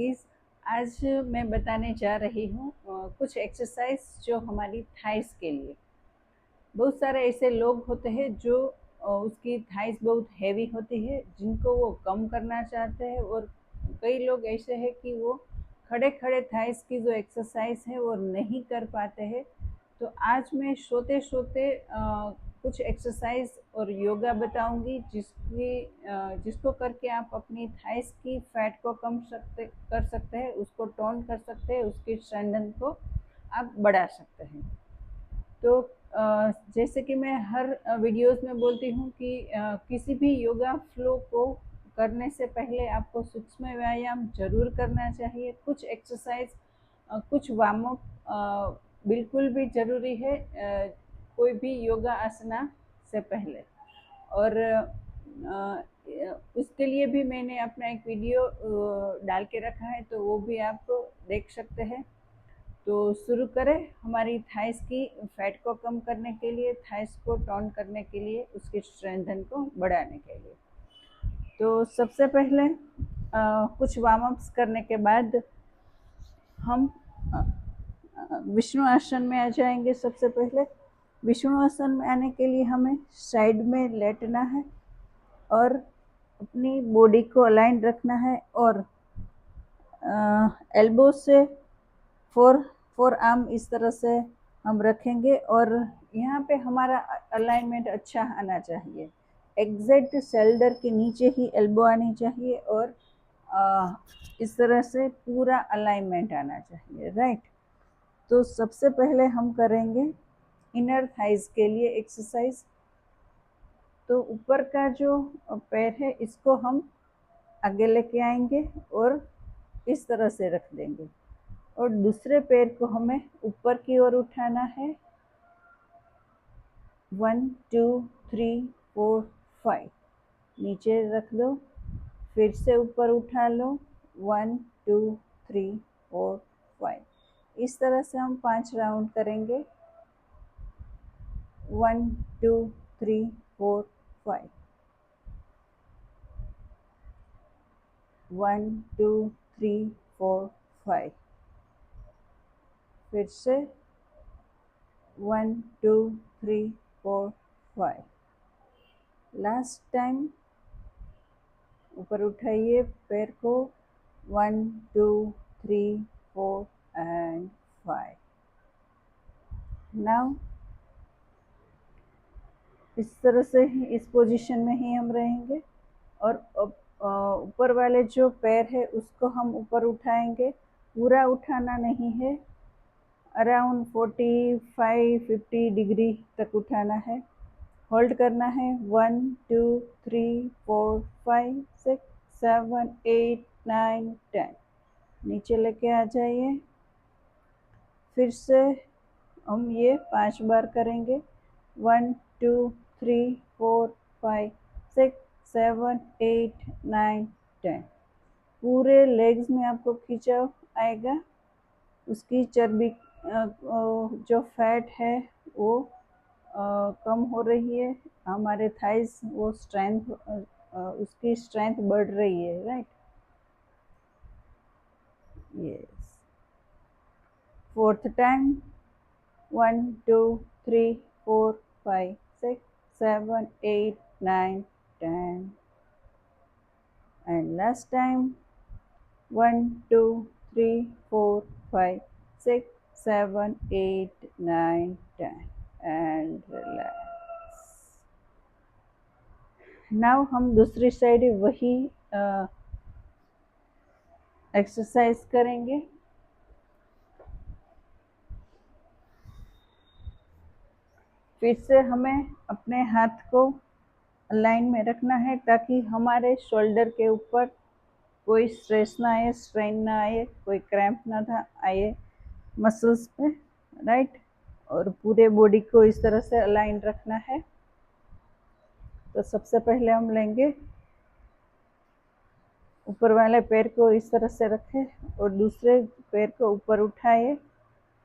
Please आज मैं बताने जा रही हूँ कुछ एक्सरसाइज जो हमारी थाइस के लिए। बहुत सारे ऐसे लोग होते हैं जो उसकी थाइस बहुत हैवी होती है, जिनको वो कम करना चाहते हैं, और कई लोग ऐसे हैं कि वो खड़े खड़े थाइस की जो एक्सरसाइज है वो नहीं कर पाते हैं। तो आज मैं सोते सोते कुछ एक्सरसाइज और योगा बताऊंगी जिसको करके आप अपनी थाइस की फैट को कर सकते हैं, उसको टोन कर सकते हैं, उसकी स्ट्रेंथन को आप बढ़ा सकते हैं। तो जैसे कि मैं हर वीडियोस में बोलती हूँ कि किसी भी योगा फ्लो को करने से पहले आपको सूक्ष्म व्यायाम जरूर करना चाहिए। कुछ एक्सरसाइज कुछ वार्म अप बिल्कुल भी ज़रूरी है कोई भी योगा आसना से पहले। और उसके लिए भी मैंने अपना एक वीडियो डाल के रखा है, तो वो भी आप देख सकते हैं। तो शुरू करें हमारी थाइस की फैट को कम करने के लिए, थाइस को टोन करने के लिए, उसकी स्ट्रेंथन को बढ़ाने के लिए। तो सबसे पहले कुछ वार्म अप्स करने के बाद हम विष्णु आसन में आ जाएंगे। सबसे पहले विष्णु आसन में आने के लिए हमें साइड में लेटना है और अपनी बॉडी को अलाइन रखना है, और एल्बो से फोर आर्म इस तरह से हम रखेंगे, और यहाँ पे हमारा अलाइनमेंट अच्छा आना चाहिए। एग्जैक्ट शोल्डर के नीचे ही एल्बो आनी चाहिए, और इस तरह से पूरा अलाइनमेंट आना चाहिए, राइट। तो सबसे पहले हम करेंगे इनर थाइज के लिए एक्सरसाइज। तो ऊपर का जो पैर है इसको हम आगे लेके आएंगे और इस तरह से रख देंगे, और दूसरे पैर को हमें ऊपर की ओर उठाना है। 1 2 3 4 5 नीचे रख दो, फिर से ऊपर उठा लो। 1 2 3 4 5 इस तरह से हम 5 राउंड करेंगे। 1 2 3 4 5 1 2 3 4 5 फिर से 1 2 3 4 5 लास्ट टाइम। ऊपर उठाइए पैर को। 1 2 3 4 एंड 5। नाउ इस तरह से ही, इस पोजीशन में ही हम रहेंगे, और ऊपर वाले जो पैर है उसको हम ऊपर उठाएंगे। पूरा उठाना नहीं है, अराउंड 45-50 डिग्री तक उठाना है। होल्ड करना है। 1 2 3 4 5 6 7 8 9 10 नीचे लेके आ जाइए। फिर से हम ये 5 बार करेंगे। 1 2 3 4 5 6 7 8 9 10 पूरे लेग्स में आपको खिंचाव आएगा। उसकी चर्बी जो फैट है वो कम हो रही है। हमारे थाइस वो स्ट्रेंथ उसकी स्ट्रेंथ बढ़ रही है, right. Yes. Fourth time. 1 2 3 4 5 6 7 8 9 10 and last time. 1 2 3 4 5 6 7 8 9 10 and relax. Now हम दूसरी साइड वही एक्सरसाइज करेंगे। फिर से हमें अपने हाथ को लाइन में रखना है, ताकि हमारे शोल्डर के ऊपर कोई स्ट्रेस ना आए, स्ट्रेन ना आए, कोई क्रैम्प ना था आए मसल्स पे, राइट। और पूरे बॉडी को इस तरह से अलाइन रखना है। तो सबसे पहले हम लेंगे, ऊपर वाले पैर को इस तरह से रखें और दूसरे पैर को ऊपर उठाए।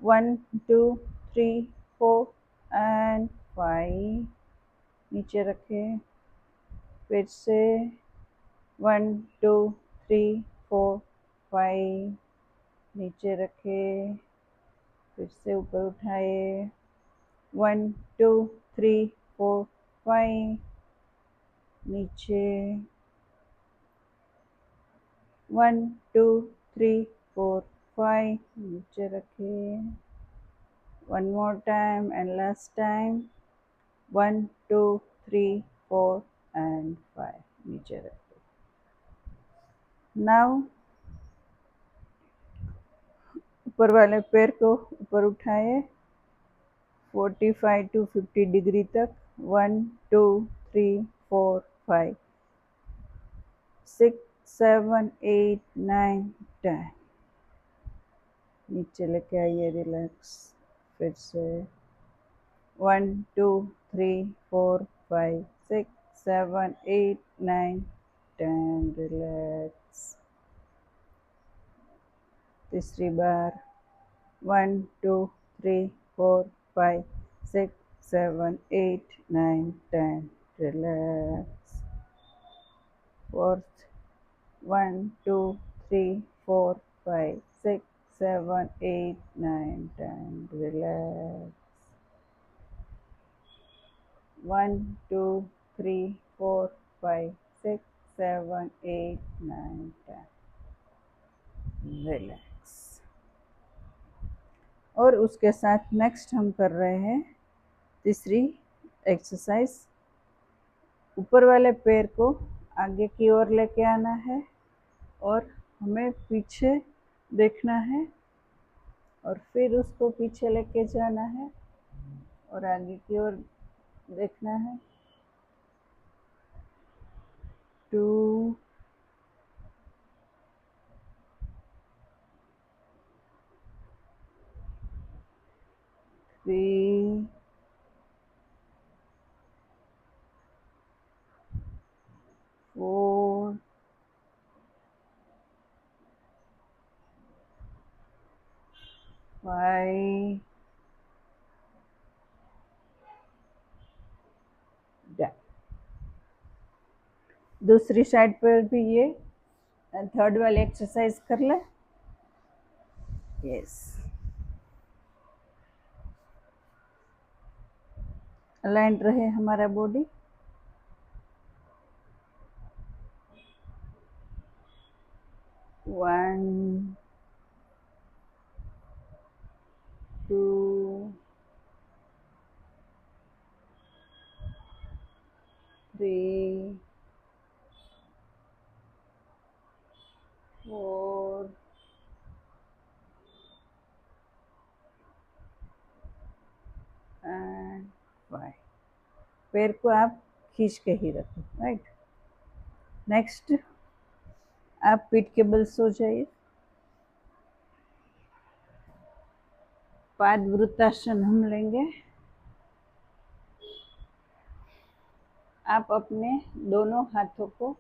1 2 3 4 एंड 5 नीचे रखें। फिर से 1 2 3 4 5, नीचे रखे, फिर से ऊपर उठाए, 1 2 3 4 5, नीचे, 1 2 3 4 5, नीचे रखे, one more time and last time, 1 2 3 4 and 5, नीचे रखे. Now ऊपर वाले पैर को ऊपर उठाए, 45 to 50 डिग्री तक, 1 2 3 4 5 6 7 8 9 10, नीचे लेके आइए, रिलैक्स. फिर से 1 2 3 4 5 6 7 8 9 10, रिलैक्स. तीसरी बार, 1 2 3 4 5 6 7 8 9 10, रिलैक्स. Fourth, 1 2 3 4 5 6 7 8 9 10, relax. 1 2 3 4 5 6 7 8 9 10, रिलैक्स. और उसके साथ नेक्स्ट हम कर रहे हैं तीसरी एक्सरसाइज. ऊपर वाले पैर को आगे की ओर लेके आना है और हमें पीछे देखना है और फिर उसको पीछे लेके जाना है और आगे की ओर देखना है. 2 3 4 5, डन. दूसरी साइड पर भी ये थर्ड वाली एक्सरसाइज कर ले. यस, अलाइन रहे हमारा बॉडी. One 2 3 4 and 5. पैर को आप खींच के ही रखो, राइट. नेक्स्ट, आप पीठ के बल सो जाइए. पाद वृत्तासन हम लेंगे. आप अपने दोनों हाथों को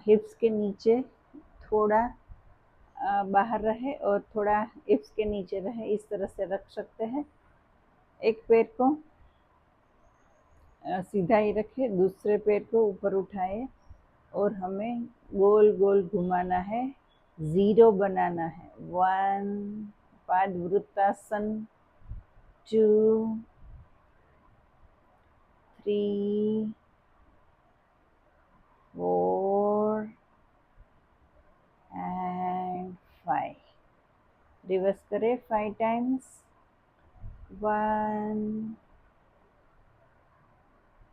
हिप्स के नीचे थोड़ा बाहर रहे और थोड़ा हिप्स के नीचे रहे, इस तरह से रख सकते हैं. एक पैर को सीधा ही रखे, दूसरे पैर को ऊपर उठाए और हमें गोल गोल घुमाना है, 0 बनाना है. 1 पाद वृत्तासन, 2 3 4 and 5. रिवर्स करें 5 टाइम्स. 1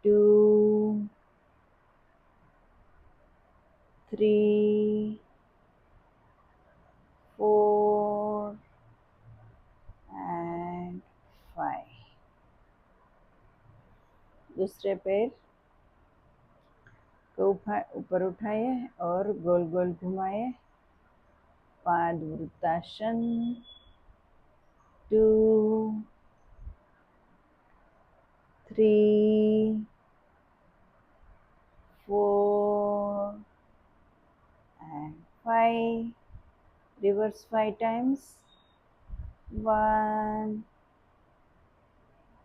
2 3 4 and 5. दूसरे पैर को ऊपर उठाए और गोल गोल घुमाए. पाद वृत्तासन, 2 3 4 and 5. Reverse 5 times. 1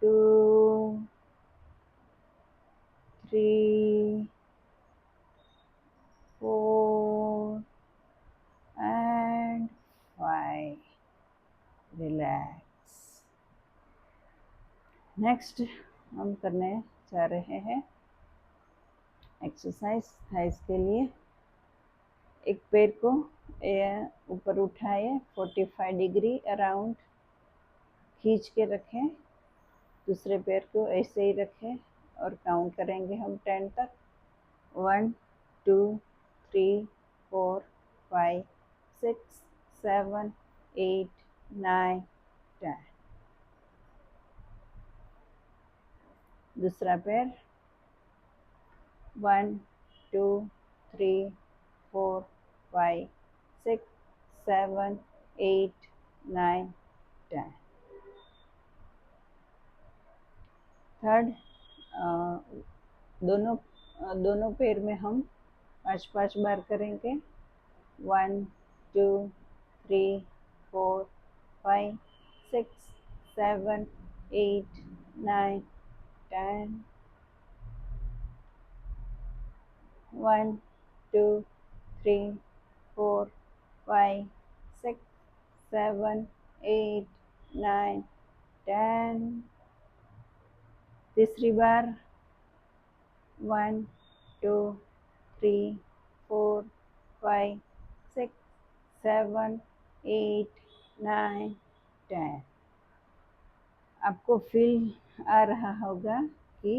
2 3 4 relax. Next हम करने जा रहे हैं एक्सरसाइज थाइस के लिए। एक पैर को ऊपर उठाए 45 डिग्री अराउंड खींच के रखें, दूसरे पैर को ऐसे ही रखें और काउंट करेंगे हम 10 तक। 1 2 3 4 5 6 7 8 9 10। दूसरा पैर 1 2 3 4 5 6 7 8 9 10। थर्ड, दोनों पैर में हम 5 बार करेंगे। 1 2 3 4 5 6 7 8 9 10। 1 2 3 4 5 6 7 8 9 10। तीसरी बार 1 2 3 4 5 6 7 8 9 10। आपको फील आ रहा होगा कि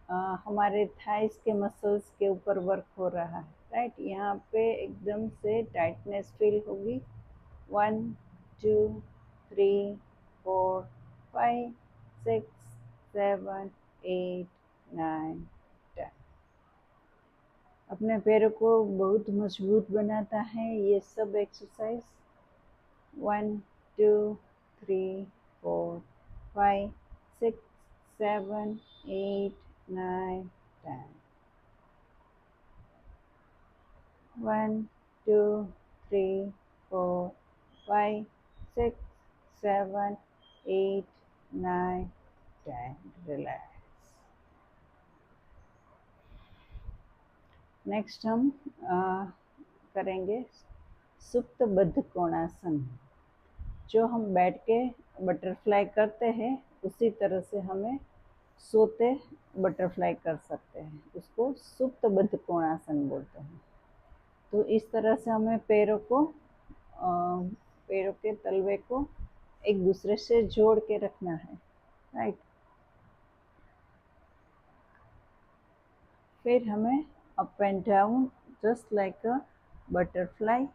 हमारे थाइस के मसल्स के ऊपर वर्क हो रहा है, राइट। यहाँ पे एकदम से टाइटनेस फील होगी। 1 2 3 4 5 6 7 8 9 10। अपने पैरों को बहुत मजबूत बनाता है ये सब एक्सरसाइज। 1 2 3 4 5 6 7 8 9 10। 1 2 3 4 5 6 7 8 9 10। रिलैक्स। नेक्स्ट हम करेंगे सुप्त बद्ध कोणासन। जो हम बैठ के बटरफ्लाई करते हैं उसी तरह से हमें सोते बटरफ्लाई कर सकते हैं, उसको सुप्त बद्ध कोणासन बोलते हैं। तो इस तरह से हमें पैरों के तलवे को एक दूसरे से जोड़ के रखना है, राइट। फिर हमें up and down just like a butterfly.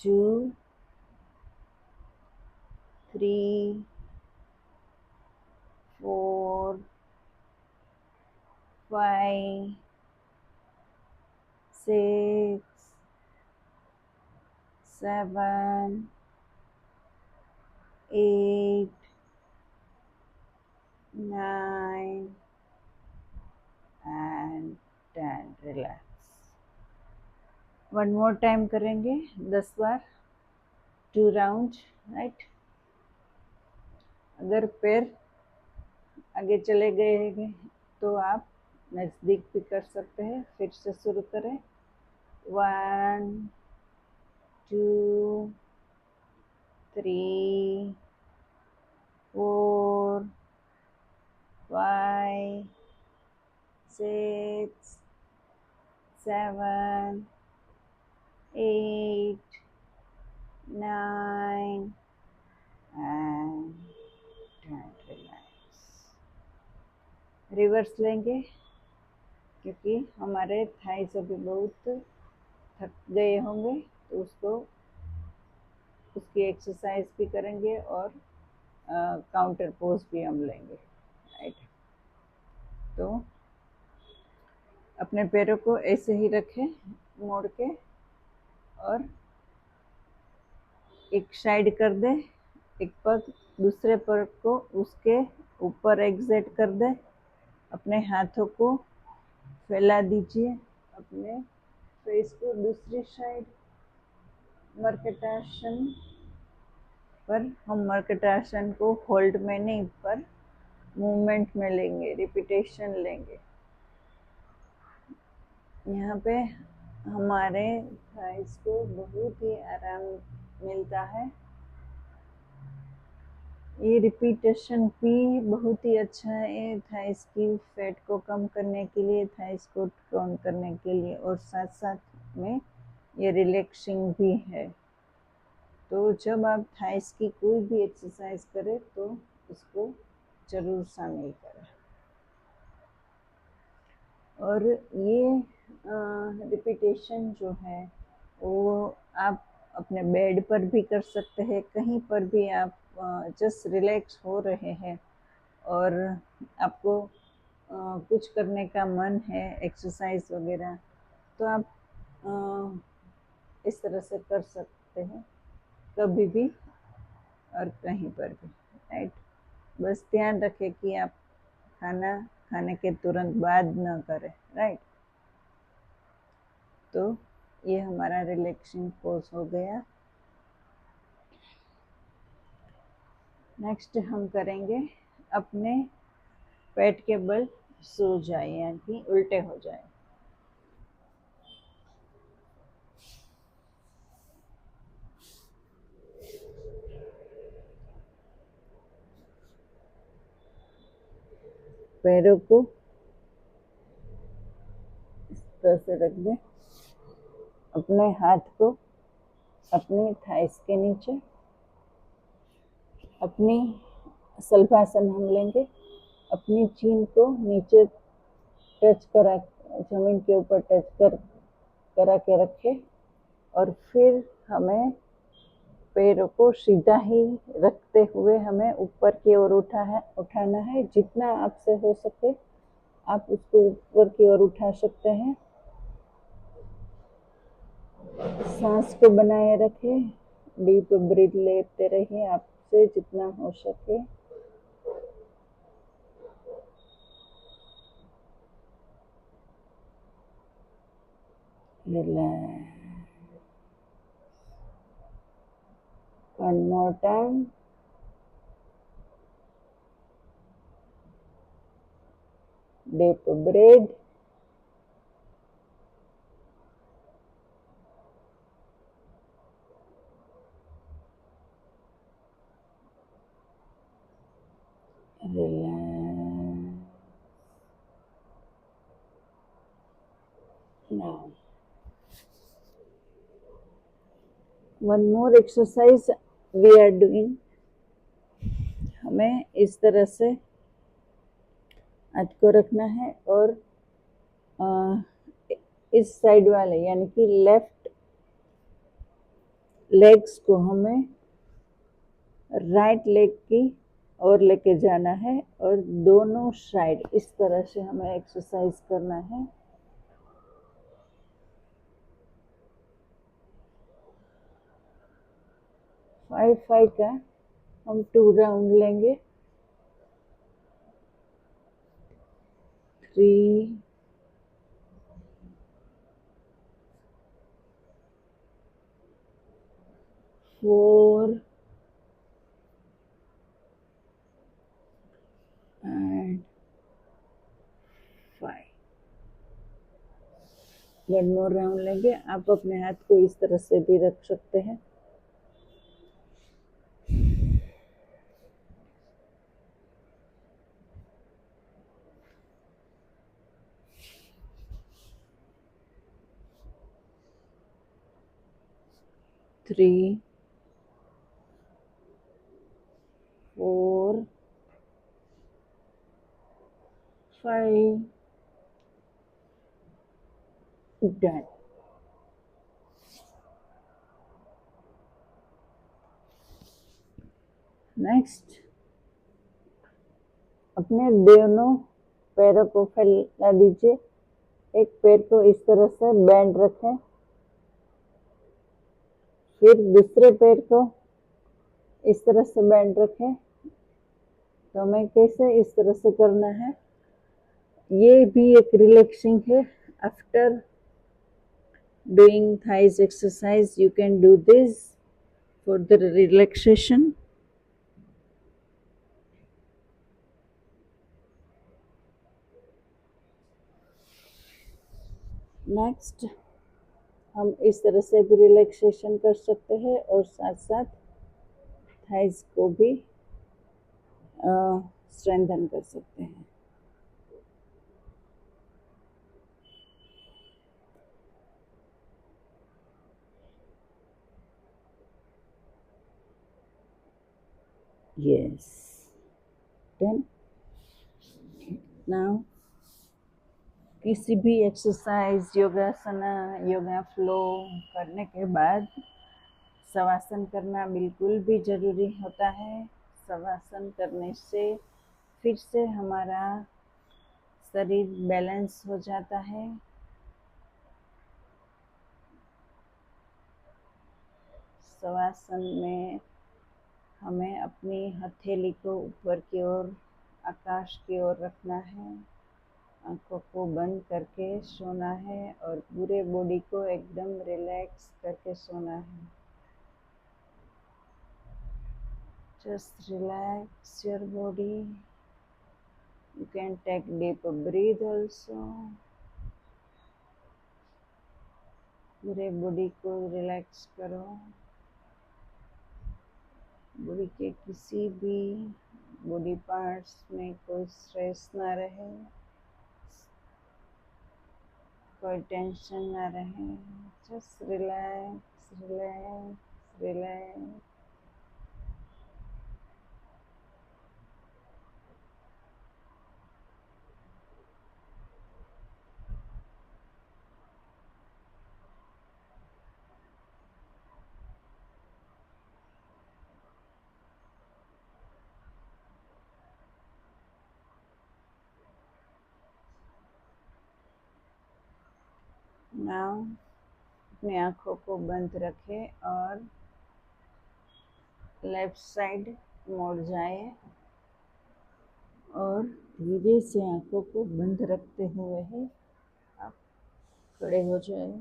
2 3 4 5 6 7 8 9 and 10। Relax. One more time करेंगे 10 बार, 2 राउंड, राइट। अगर पैर आगे चले गए हैं तो आप नज़दीक भी कर सकते हैं। फिर से शुरू करें। 1 2 3 4 5 6 7 8 9 and 10। रिलैक्स। रिवर्स लेंगे क्योंकि हमारे थाइस अभी बहुत थक गए होंगे, तो उसकी एक्सरसाइज भी करेंगे और काउंटर पोज भी हम लेंगे, राइट। तो अपने पैरों को ऐसे ही रखें मोड़ के और एक साइड कर दे, एक पग दूसरे पग को उसके ऊपर एग्जेट कर दे। अपने हाथों को फैला दीजिए, अपने फेस को दूसरी साइड मर्कटासन पर। हम मर्कटासन को होल्ड में नहीं पर मूवमेंट में लेंगे, रिपीटेशन लेंगे। यहाँ पे हमारे थाइस को बहुत ही आराम मिलता है। ये रिपीटेशन भी बहुत ही अच्छा है थाइस की फैट को कम करने के लिए, थाइस को टोन करने के लिए, और साथ साथ में ये रिलैक्सिंग भी है। तो जब आप थाइस की कोई भी एक्सरसाइज करें तो इसको ज़रूर शामिल करें। और ये रिपीटेशन जो है वो आप अपने बेड पर भी कर सकते हैं, कहीं पर भी आप जस्ट रिलैक्स हो रहे हैं और आपको कुछ करने का मन है, एक्सरसाइज वगैरह, तो आप इस तरह से कर सकते हैं कभी भी और कहीं पर भी, राइट। बस ध्यान रखें कि आप खाना खाने के तुरंत बाद न करें, राइट। तो ये हमारा रिलैक्सिंग पोज हो गया। नेक्स्ट हम करेंगे अपने पेट के बल सो जाए, यानी कि उल्टे हो जाए। पैरों को इस तरह से रख दें, अपने हाथ को अपनी थाइस के नीचे, अपनी सल्पासन हम लेंगे, अपनी चीन को नीचे टच करा, जमीन के ऊपर टच करा के रखें, और फिर हमें पैरों को सीधा ही रखते हुए हमें ऊपर की ओर उठाना है। जितना आपसे हो सके आप उसको ऊपर की ओर उठा सकते हैं। सांस को बनाए रखें, डीप ब्रीथ लेते रहिए आपसे जितना हो सके। Relax. One more time. Deep breath. Relax. Now, one more exercise we are doing. हमें इस तरह से हाथ को रखना है और इस साइड वाले यानी कि लेफ्ट लेग्स को हमें राइट लेग की ओर लेके जाना है और दोनों साइड इस तरह से हमें एक्सरसाइज करना है। फाइव का हम 2 राउंड लेंगे। 3, 4 and 5। वन मोर राउंड लेंगे। आप अपने हाथ को इस तरह से भी रख सकते हैं। Three, 4, 5, done. नेक्स्ट, अपने दोनों पैरों को फैला दीजिए। एक पैर को इस तरह से बैंड रखें, फिर दूसरे पैर को इस तरह से बैंड रखें। तो हमें कैसे इस तरह से करना है, ये भी एक रिलैक्सिंग है। After doing thighs exercise you can do this for the relaxation. Next, हम इस तरह से भी रिलैक्सेशन कर सकते हैं और साथ साथ थाइस को भी स्ट्रेंथन कर सकते हैं। Yes, done. नाउ किसी भी एक्सरसाइज, योगासना, योगा फ्लो करने के बाद शवासन करना बिल्कुल भी ज़रूरी होता है। शवासन करने से फिर से हमारा शरीर बैलेंस हो जाता है। शवासन में हमें अपनी हथेली को ऊपर की ओर, आकाश की ओर रखना है, आंखों को बंद करके सोना है और पूरे बॉडी को एकदम रिलैक्स करके सोना है। Just relax your body. You can take deep breath also. पूरे बॉडी को रिलैक्स करो। बॉडी के किसी भी बॉडी पार्ट्स में कोई स्ट्रेस ना रहे, कोई टेंशन ना रहे। Just relax relax relax. Now अपनी आँखों को बंद रखें और लेफ्ट साइड मुड़ जाए और धीरे से आँखों को बंद रखते हुए ही आप खड़े हो जाए,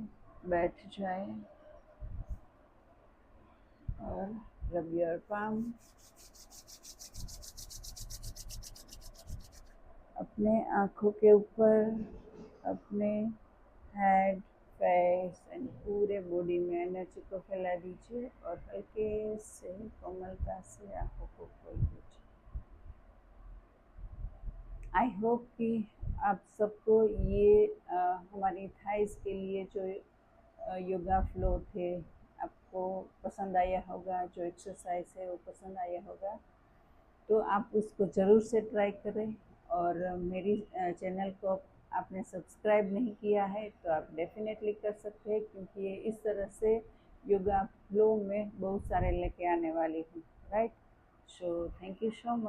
बैठ जाए और रब योर पाम। अपने आँखों के ऊपर अपने हेड, फेस एंड पूरे बॉडी में एनर्जी को फैला दीजिए और हल्के से कोमलता से आँखों को खोल दीजिए। आई होप कि आप सबको ये हमारी थाइस के लिए जो योगा फ्लो थे आपको पसंद आया होगा, जो एक्सरसाइज है वो पसंद आया होगा। तो आप उसको ज़रूर से ट्राई करें और मेरी चैनल को आपने सब्सक्राइब नहीं किया है तो आप डेफिनेटली कर सकते हैं, क्योंकि ये इस तरह से योगा फ्लो में बहुत सारे लेके आने वाली हूँ, right. So thank you so much.